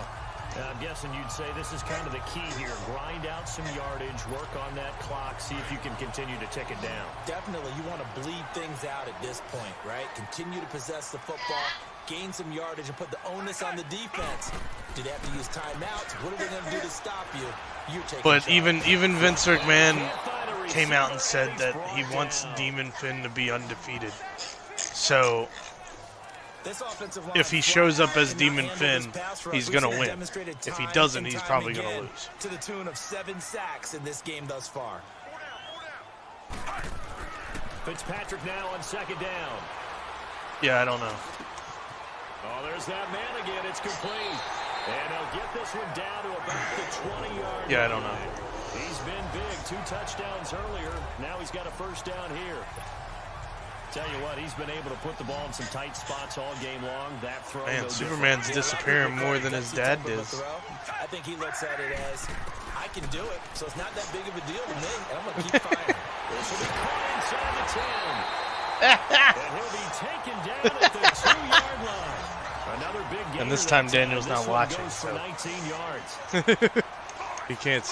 I'm guessing you'd say this is kind of the key here. Grind out some yardage, work on that clock, see if you can continue to tick it down. Definitely, you want to bleed things out at this point, right? Continue to possess the football, gain some yardage, and put the onus on the defense. Do they have to use timeouts? What are they going to do to stop you? You're taking But charge. even Vince McMahon came out and said that he wants Demon Finn to be undefeated. So This offensive line if he shows up as cannot Demon handle Finn, this pass rush. he's We've gonna seen it win. demonstrated If he time doesn't, and he's time probably gonna again lose. To the tune of 7 sacks in this game thus far. Fitzpatrick now on 2nd down. Yeah, I don't know. Oh, there's that man again. It's complete. And they'll get this one down to about the 20-yard Yeah, I don't know. line. He's been big. 2 touchdowns earlier. Now he's got a first down here. Tell you what, he's been able to put the ball in some tight spots all game long. That throw, Man, no Superman's different. disappearing more than his dad did. I think he looks at it as, I can do it, so it's not that big of a deal to me, and I'm going to keep firing. This will be caught inside the 10. And he'll be taken down at the 2-yard line. Another big game. And this time Daniel's not watching, Goes so for 19 yards. he can't.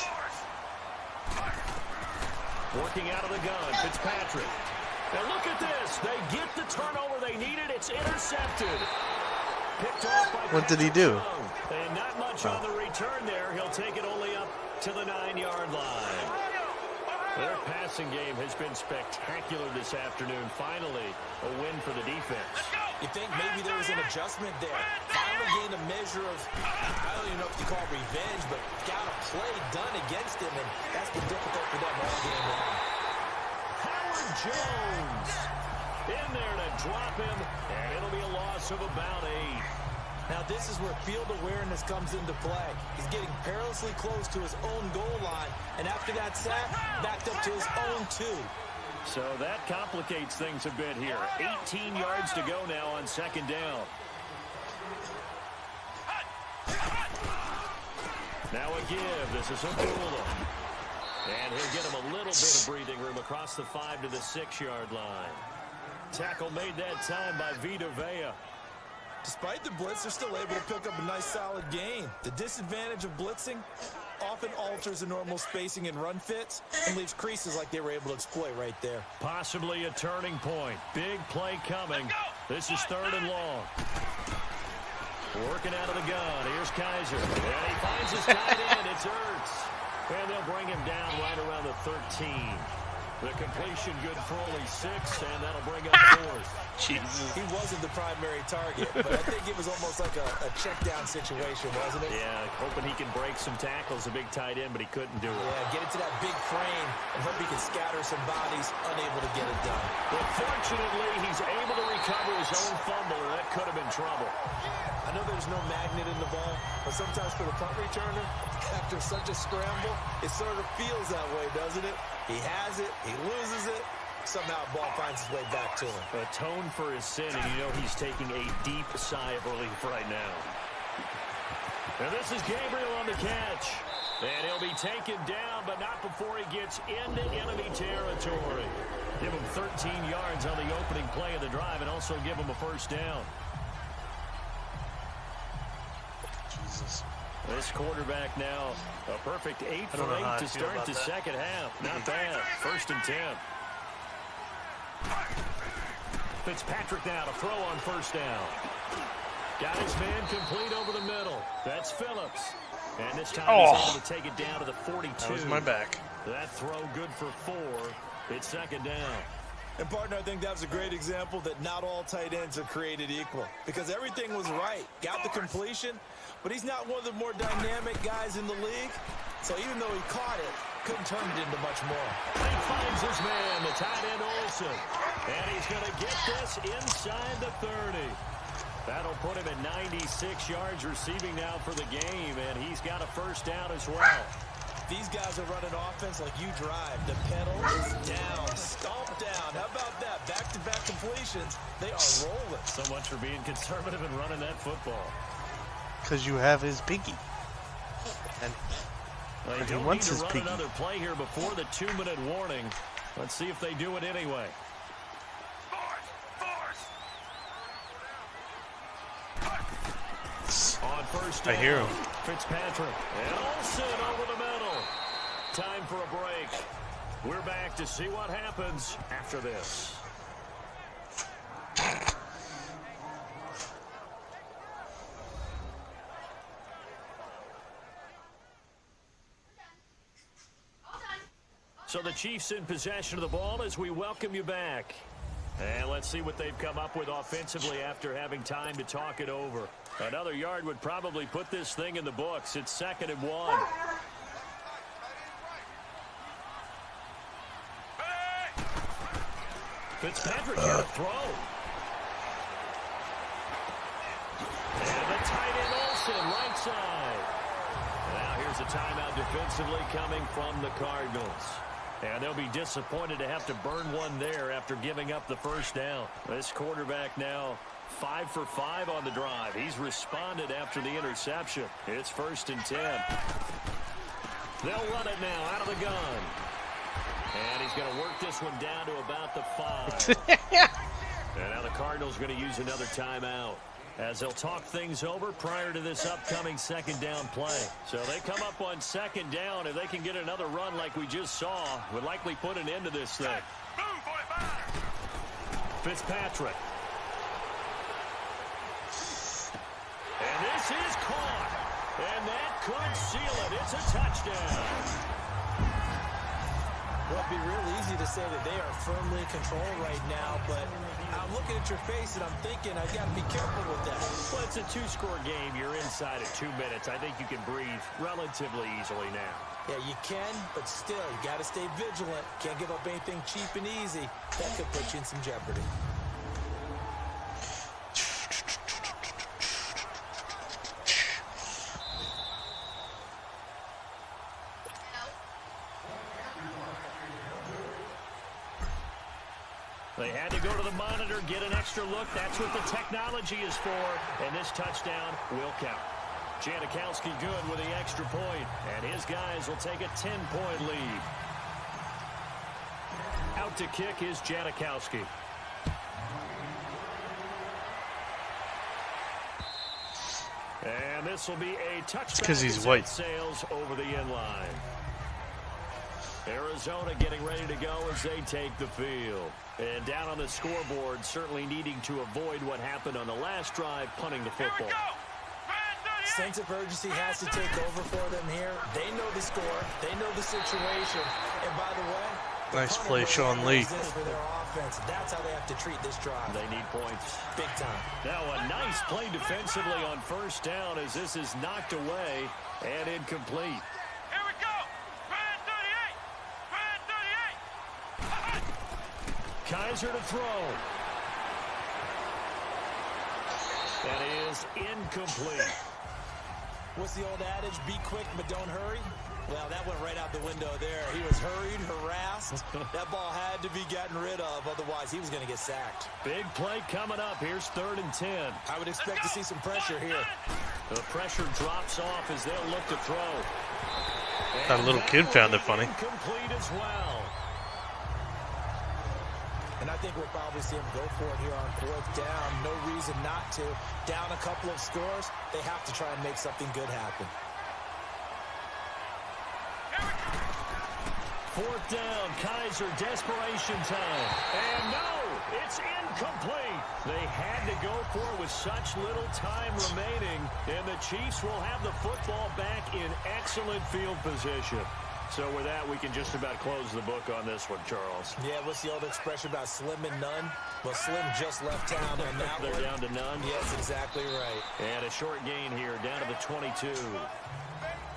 Working out of the gun, Fitzpatrick. And look at this. They get the turnover they needed. It's intercepted. Picked off by What did he do? And not much on the return there. He'll take it only up to the 9-yard line. Their passing game has been spectacular this afternoon. Finally, a win for the defense. You think maybe there was an adjustment there. Finally finally gained a measure of, I don't even know if you call it revenge, but got a play done against him, and that's been difficult for them all game long. Howard Jones in there to drop him, and it'll be a loss of about 8. Now this is where field awareness comes into play. He's getting perilously close to his own goal line, and after that sack, backed up to his own 2. So that complicates things a bit here. 18 yards to go now on second down. Now a give. This is Abdullah. And he'll get him a little bit of breathing room across the 5 to the 6-yard line. Tackle made that time by Vita Vea. Despite the blitz, they're still able to pick up a nice solid gain. The disadvantage of blitzing often alters the normal spacing and run fits and leaves creases like they were able to exploit right there. Possibly a turning point. Big play coming. This is 3rd and long. Working out of the gun. Here's Kaiser. And he finds his tight end. It's Ertz. And they'll bring him down right around the 13. The completion good for only 6, and that'll bring up 4th. Jesus. He wasn't the primary target, but I think it was almost like a check-down situation, wasn't it? Yeah, hoping he can break some tackles, a big tight end, but he couldn't do it. Yeah, get into that big frame and hope he can scatter some bodies, unable to get it done. But fortunately, he's able to recover his own fumble, or that could have been trouble. I know there's no magnet in the ball, but sometimes for the punt returner, after such a scramble, it sort of feels that way, doesn't it? He has it, he loses it, somehow the ball finds its way back to him. Atone for his sin, and you know he's taking a deep sigh of relief right now. And this is Gabriel on the catch. And he'll be taken down, but not before he gets into enemy territory. Give him 13 yards on the opening play of the drive and also give him a first down. Jesus. This quarterback now a perfect 8 for 8 to start the second half. Not bad. 1st and 10. Fitzpatrick now to throw on first down. Got his man complete over the middle. That's Phillips. And this time he's able to take it down to the 42. That was my back. That throw good for 4. It's second down. And, partner, I think that was a great example that not all tight ends are created equal. Because everything was right. Got the completion, but he's not one of the more dynamic guys in the league. So even though he caught it, couldn't turn it into much more. He finds his man, the tight end Olsen. And he's going to get this inside the 30. That'll put him at 96 yards receiving now for the game, and he's got a first down as well. These guys are running offense like you drive. The pedal is down, stomped down. How about that? Back-to-back completions. They are rolling. So much for being conservative and running that football. Because you have his piggy. And well, he wants his run piggy. Another play here before the 2-minute warning. Let's see if they do it anyway. On first down, I hear him. Fitzpatrick and Olsen over the middle. Time for a break. We're back to see what happens after this. So the Chiefs in possession of the ball as we welcome you back. And let's see what they've come up with offensively after having time to talk it over. Another yard would probably put this thing in the books. It's 2nd and 1. Fitzpatrick here to throw. And the tight end Olsen, right side. Now here's a timeout defensively coming from the Cardinals. And they'll be disappointed to have to burn one there after giving up the first down. This quarterback now 5 for 5 on the drive. He's responded after the interception. It's 1st and 10. They'll run it now out of the gun. And he's going to work this one down to about the 5. And now the Cardinals are going to use another timeout as they'll talk things over prior to this upcoming second down play. So they come up on second down. If they can get another run like we just saw, would likely put an end to this thing. Fitzpatrick. And this is caught. And that could seal it. It's a touchdown. Well, it'd be real easy to say that they are firmly in control right now, but I'm looking at your face and I'm thinking I got to be careful with that. Well, it's a two-score game. You're inside at 2 minutes. I think you can breathe relatively easily now. Yeah, you can, but still, you got to stay vigilant. Can't give up anything cheap and easy. That could put you in some jeopardy. They had to go to the monitor, get an extra look. That's what the technology is for. And this touchdown will count. Janikowski good with the extra point, and his guys will take a 10-point lead. Out to kick is Janikowski. And this will be a touchback. Because he's white. Sails over the end line. Arizona getting ready to go as they take the field. And down on the scoreboard, certainly needing to avoid what happened on the last drive, punting the football. Sense of urgency has to take over for them here. They know the score. They know the situation. And by the way, nice play, Sean Lee. For their offense. That's how they have to treat this drive. They need points. Big time. Now a nice play defensively on first down as this is knocked away and incomplete. Here we go. Red 38. Kaiser to throw. That is incomplete. What's the old adage? Be quick, but don't hurry. Well, that went right out the window there. He was hurried, harassed. That ball had to be gotten rid of. Otherwise, he was going to get sacked. Big play coming up. Here's 3rd and 10. I would expect to see some pressure here. The pressure drops off as they'll look to throw. That little kid found it funny. Incomplete as well. And I think we'll probably see him go for it here on 4th down. No reason not to. Down a couple of scores, they have to try and make something good happen. 4th down, Kaiser, desperation time. And no, it's incomplete. They had to go for it with such little time remaining. And the Chiefs will have the football back in excellent field position. So with that, we can just about close the book on this one, Charles. Yeah, what's the old expression about slim and none? Well, Slim just left town on that They're one. down to none. Yes, exactly right. And a short gain here, down to the 22.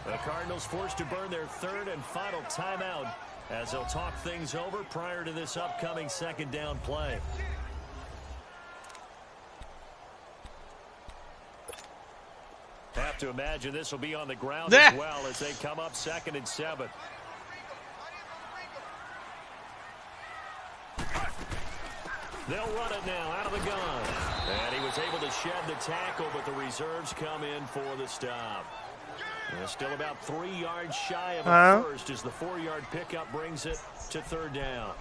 The Cardinals forced to burn their 3rd and final timeout as they'll talk things over prior to this upcoming 2nd down play. Have to imagine this will be on the ground as well as they come up 2nd and 7. They'll run it now out of the gun. And he was able to shed the tackle, but the reserves come in for the stop. And still about 3 yards shy of a first as the 4-yard pickup brings it to 3rd down.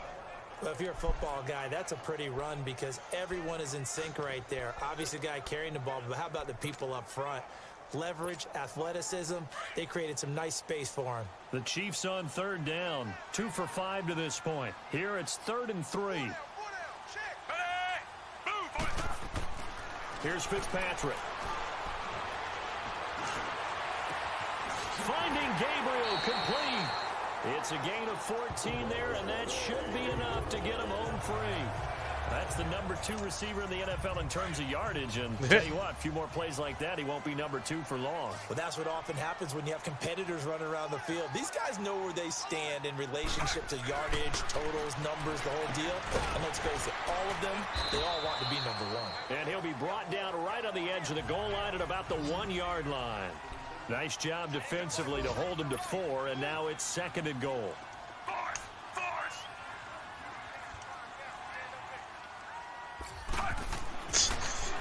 Well, if you're a football guy, that's a pretty run because everyone is in sync right there. Obviously, the guy carrying the ball, but how about the people up front? Leverage, athleticism, they created some nice space for him. The Chiefs on 3rd down, 2 for 5 to this point. Here it's 3rd and 3. Here's Fitzpatrick. Finding Gabriel complete. It's a gain of 14 there, and that should be enough to get him home free. That's the number 2 receiver in the NFL in terms of yardage, and tell you what, a few more plays like that, he won't be number 2 for long. Well, that's what often happens when you have competitors running around the field. These guys know where they stand in relationship to yardage, totals, numbers, the whole deal. And let's face it, all of them, they all want to be number 1. And he'll be brought down right on the edge of the goal line at about the 1-yard line. Nice job defensively to hold him to 4, and now it's 2nd and goal.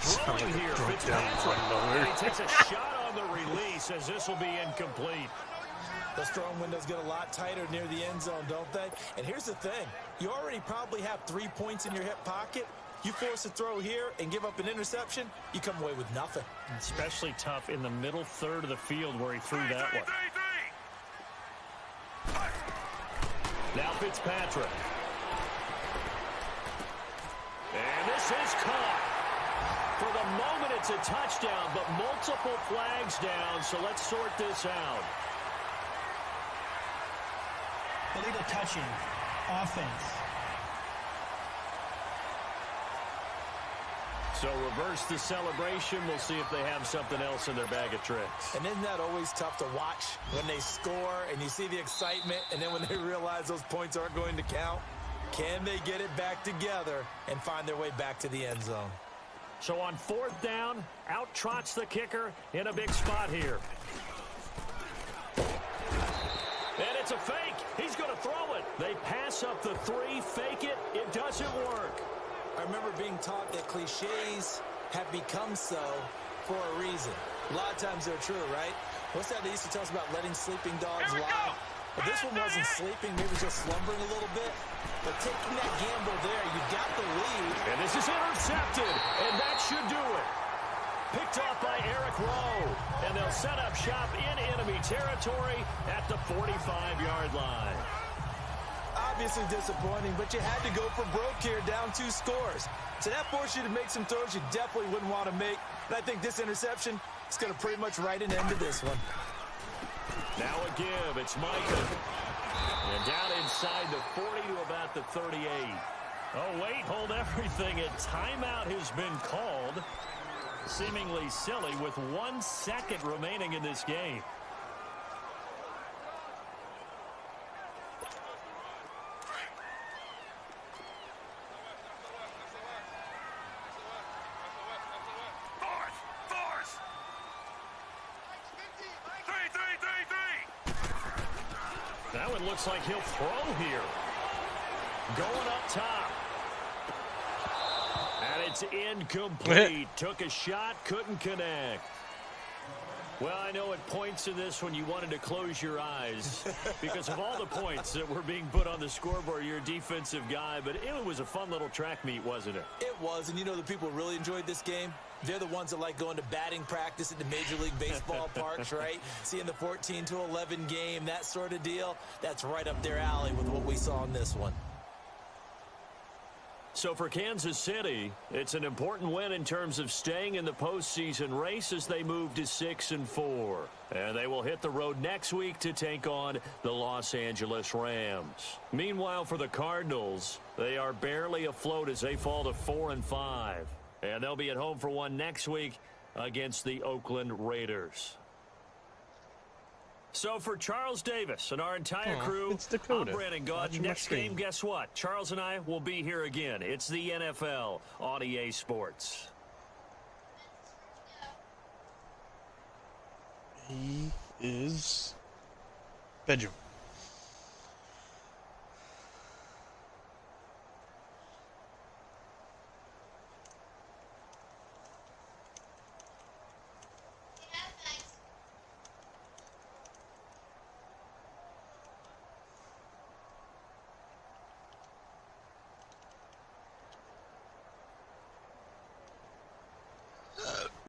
Throwing here, Fitzpatrick. He takes a shot on the release as this will be incomplete. Those throwing windows get a lot tighter near the end zone, don't they? And here's the thing. You already probably have 3 points in your hip pocket. You force a throw here and give up an interception, you come away with nothing. Especially tough in the middle third of the field where he threw that one. Now Fitzpatrick. And this is caught. For the moment, it's a touchdown, but multiple flags down, so let's sort this out. Illegal touching. offense. So reverse the celebration. We'll see if they have something else in their bag of tricks. And isn't that always tough to watch when they score and you see the excitement, and then when they realize those points aren't going to count? Can they get it back together and find their way back to the end zone? So on 4th down, out trots the kicker in a big spot here. And it's a fake. He's going to throw it. They pass up the 3, fake it. It doesn't work. I remember being taught that cliches have become so for a reason. A lot of times they're true, right? What's that they used to tell us about letting sleeping dogs lie? But this one wasn't sleeping, maybe just slumbering a little bit. But taking that gamble there, you got the lead. And this is intercepted, and that should do it. Picked off by Eric Rowe, and they'll set up shop in enemy territory at the 45-yard line. Obviously disappointing, but you had to go for broke here, down 2 scores. So that forced you to make some throws you definitely wouldn't want to make. And I think this interception is going to pretty much write an end to this one. Now a give. It's Micah. And down inside the 40 to about the 38. Oh, wait, hold everything. A timeout has been called. Seemingly silly with 1 second remaining in this game. That one looks like he'll throw here. Going up top. And it's incomplete. Took a shot, couldn't connect. Well, I know at points in this when you wanted to close your eyes because of all the points that were being put on the scoreboard. You're a defensive guy, but it was a fun little track meet, wasn't it? It was, and you know the people who really enjoyed this game? They're the ones that like going to batting practice at the Major League Baseball parks, right? Seeing the 14-11 game, that sort of deal. That's right up their alley with what we saw in this one. So for Kansas City, it's an important win in terms of staying in the postseason race as they move to 6-4. And they will hit the road next week to take on the Los Angeles Rams. Meanwhile, for the Cardinals, they are barely afloat as they fall to 4-5. And they'll be at home for one next week against the Oakland Raiders. So for Charles Davis and our entire crew, I'm Brandon Gauge. Next game, guess what? Charles and I will be here again. It's the NFL on EA Sports. He is Benjamin.